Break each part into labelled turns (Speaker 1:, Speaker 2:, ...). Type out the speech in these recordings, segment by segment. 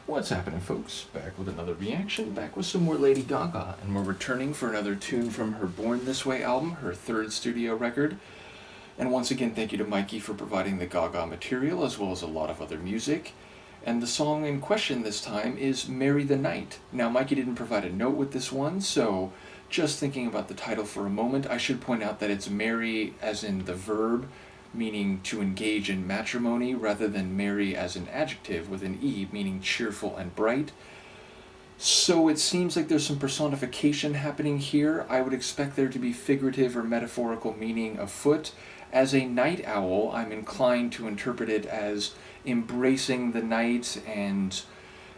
Speaker 1: What's happening, folks? Back with another reaction, back with some more Lady Gaga, and we're returning for another tune from her Born This Way album, her third studio record. And once again, thank you to Mikey for providing the Gaga material, as well as a lot of other music. And the song in question this time is Marry the Night. Now, Mikey didn't provide a note with this one, so just thinking about the title for a moment, I should point out that it's marry as in the verb, meaning to engage in matrimony, rather than merry as an adjective with an E, meaning cheerful and bright. So it seems like there's some personification happening here. I would expect there to be figurative or metaphorical meaning afoot. As a night owl, I'm inclined to interpret it as embracing the night and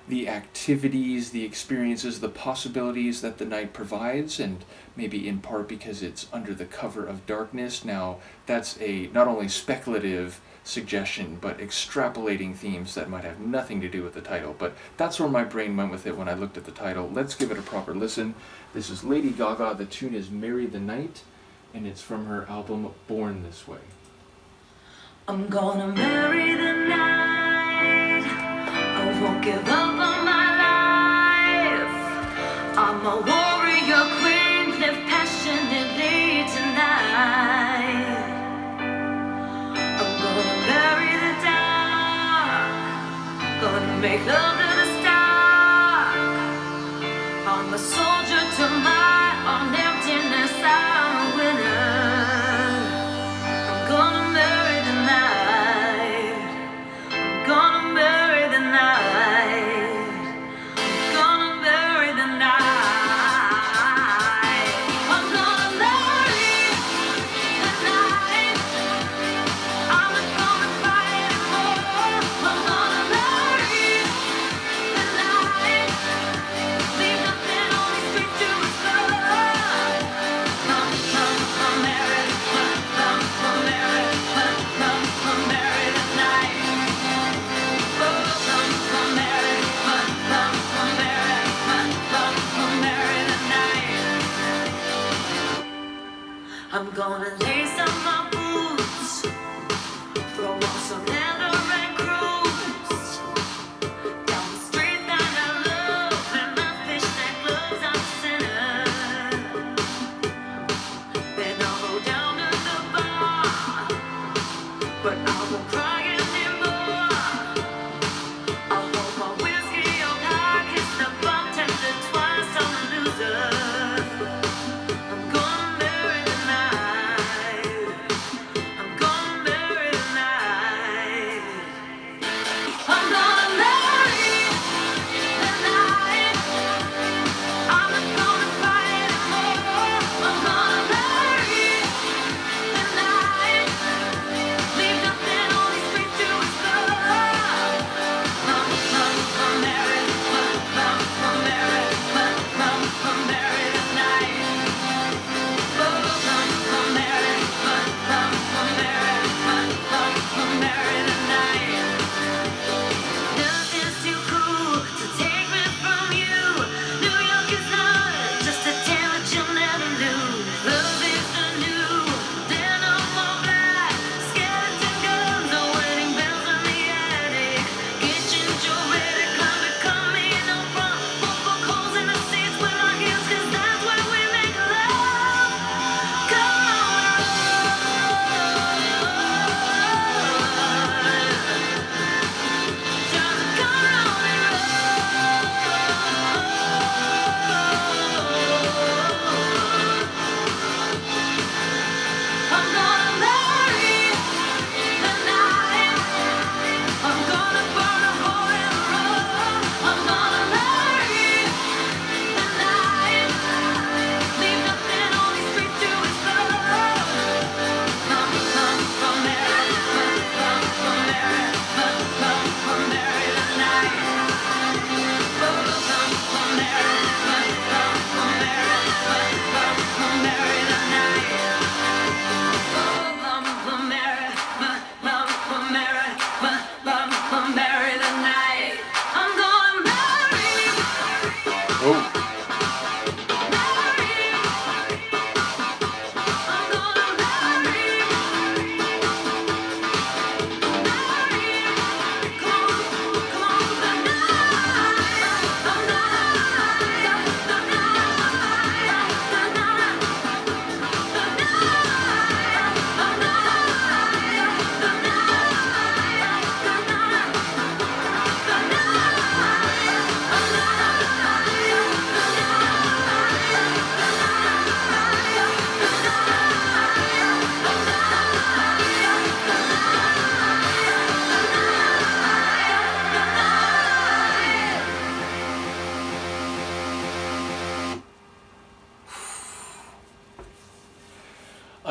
Speaker 1: the activities, the experiences, the possibilities that the night provides, and maybe in part because it's under the cover of darkness. Now, that's a not only speculative suggestion, but extrapolating themes that might have nothing to do with the title. But that's where my brain went with it when I looked at the title. Let's give it a proper listen. This is Lady Gaga. The tune is Marry the Night, and it's from her album Born This Way.
Speaker 2: I'm gonna marry the night. I won't give up on my life. I'm a warrior queen, live passionately tonight. I'm gonna marry the dark, gonna make love to the stark. I'm a soldier to my own emptiness, I'm a winner. I'm gonna marry the night. I'm gonna marry the night. I'm gonna marry the night. I'm gonna marry the night. I'm not gonna fight anymore. I'm gonna marry the night. Leave nothing on these streets to explore. Come, marry, marry the night. Oh, come, marry, marry the night. I'm gonna lace up my boots, throw on some leather and cruise down the street that I love, in my fishnet gloves I'm a sinner. Then I'll go down to the bar, but I won't cry anymore. I'll hold my whiskey on high, kiss the bartender twice, I'm a loser. I'm gonna marry the night.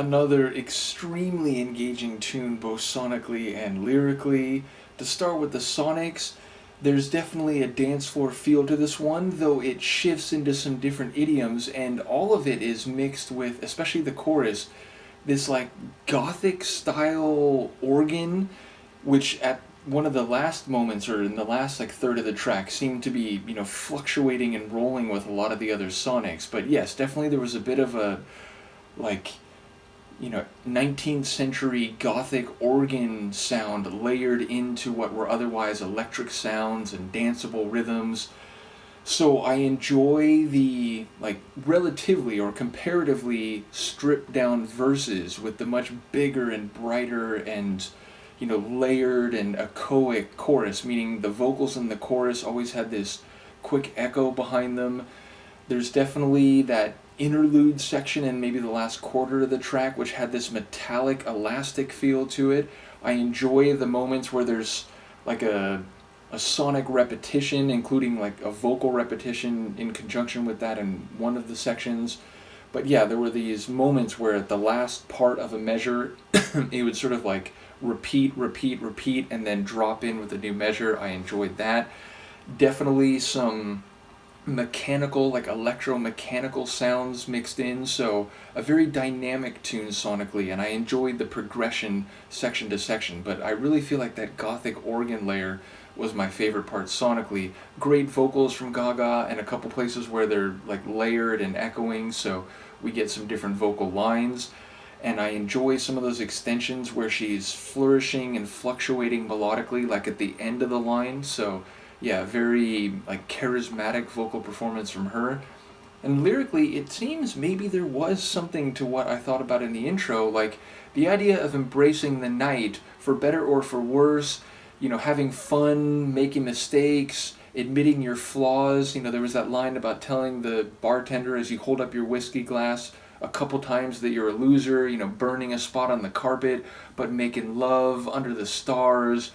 Speaker 1: Another extremely engaging tune, both sonically and lyrically. To start with the sonics, there's definitely a dance floor feel to this one, though it shifts into some different idioms, and all of it is mixed with, especially the chorus, this like gothic style organ, which at one of the last moments or in the last like third of the track seemed to be, fluctuating and rolling with a lot of the other sonics. But yes, definitely there was a bit of a like 19th century gothic organ sound layered into what were otherwise electric sounds and danceable rhythms. So I enjoy the relatively or comparatively stripped down verses with the much bigger and brighter and layered and echoic chorus, meaning the vocals in the chorus always had this quick echo behind them. There's definitely that interlude section in maybe the last quarter of the track, which had this metallic, elastic feel to it. I enjoy the moments where there's like a sonic repetition, including like a vocal repetition in conjunction with that in one of the sections. But yeah, there were these moments where at the last part of a measure, it would sort of like repeat, and then drop in with a new measure. I enjoyed that. Definitely some mechanical, like electromechanical sounds mixed in, so a very dynamic tune sonically, and I enjoyed the progression section to section, but I really feel like that gothic organ layer was my favorite part sonically. Great vocals from Gaga, and a couple places where they're like layered and echoing, so we get some different vocal lines. And I enjoy some of those extensions where she's flourishing and fluctuating melodically, like at the end of the line, so yeah, very like charismatic vocal performance from her. And lyrically, it seems maybe there was something to what I thought about in the intro, like the idea of embracing the night, for better or for worse, having fun, making mistakes, admitting your flaws. There was that line about telling the bartender as you hold up your whiskey glass a couple times that you're a loser, burning a spot on the carpet, but making love under the stars,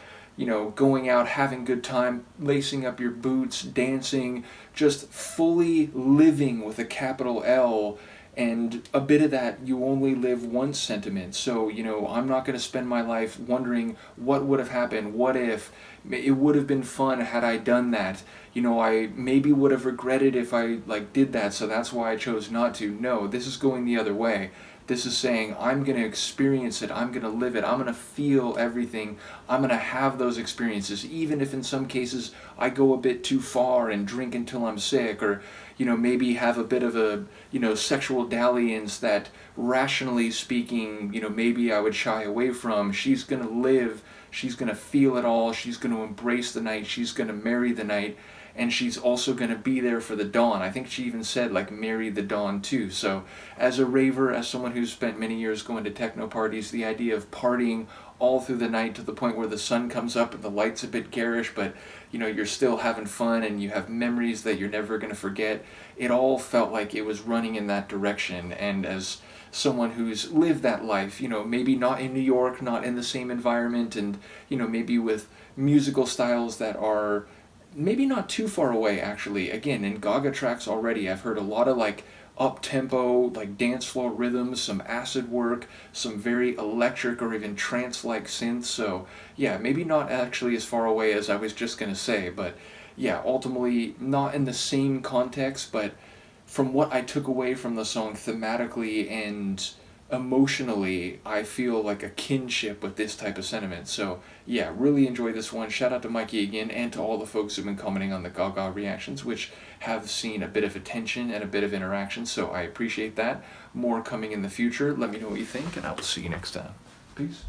Speaker 1: going out, having a good time, lacing up your boots, dancing, just fully living with a capital L, and a bit of that you only live once sentiment. So, I'm not going to spend my life wondering what would have happened, what if, it would have been fun had I done that. I maybe would have regretted if I did that, so that's why I chose not to. No, this is going the other way. This is saying, I'm going to experience it, I'm going to live it, I'm going to feel everything, I'm going to have those experiences, even if in some cases I go a bit too far and drink until I'm sick, or, maybe have a bit of a, sexual dalliance that, rationally speaking, maybe I would shy away from. She's going to live, she's going to feel it all, she's going to embrace the night, she's going to marry the night, and she's also going to be there for the dawn. I think she even said, marry the dawn too. So as a raver, as someone who's spent many years going to techno parties, the idea of partying all through the night to the point where the sun comes up and the light's a bit garish, but you're still having fun and you have memories that you're never going to forget, it all felt like it was running in that direction. And as someone who's lived that life, maybe not in New York, not in the same environment, and maybe with musical styles that are maybe not too far away, actually. Again, in Gaga tracks already, I've heard a lot of up-tempo, dance floor rhythms, some acid work, some very electric or even trance-like synths. So yeah, maybe not actually as far away as I was just gonna say, but yeah, ultimately not in the same context, but from what I took away from the song thematically and emotionally, I feel like a kinship with this type of sentiment. So yeah, really enjoy this one. Shout out to Mikey again, and to all the folks who've been commenting on the Gaga reactions, which have seen a bit of attention and a bit of interaction, so I appreciate that. More coming in the future. Let me know what you think, and I will see you next time. Peace.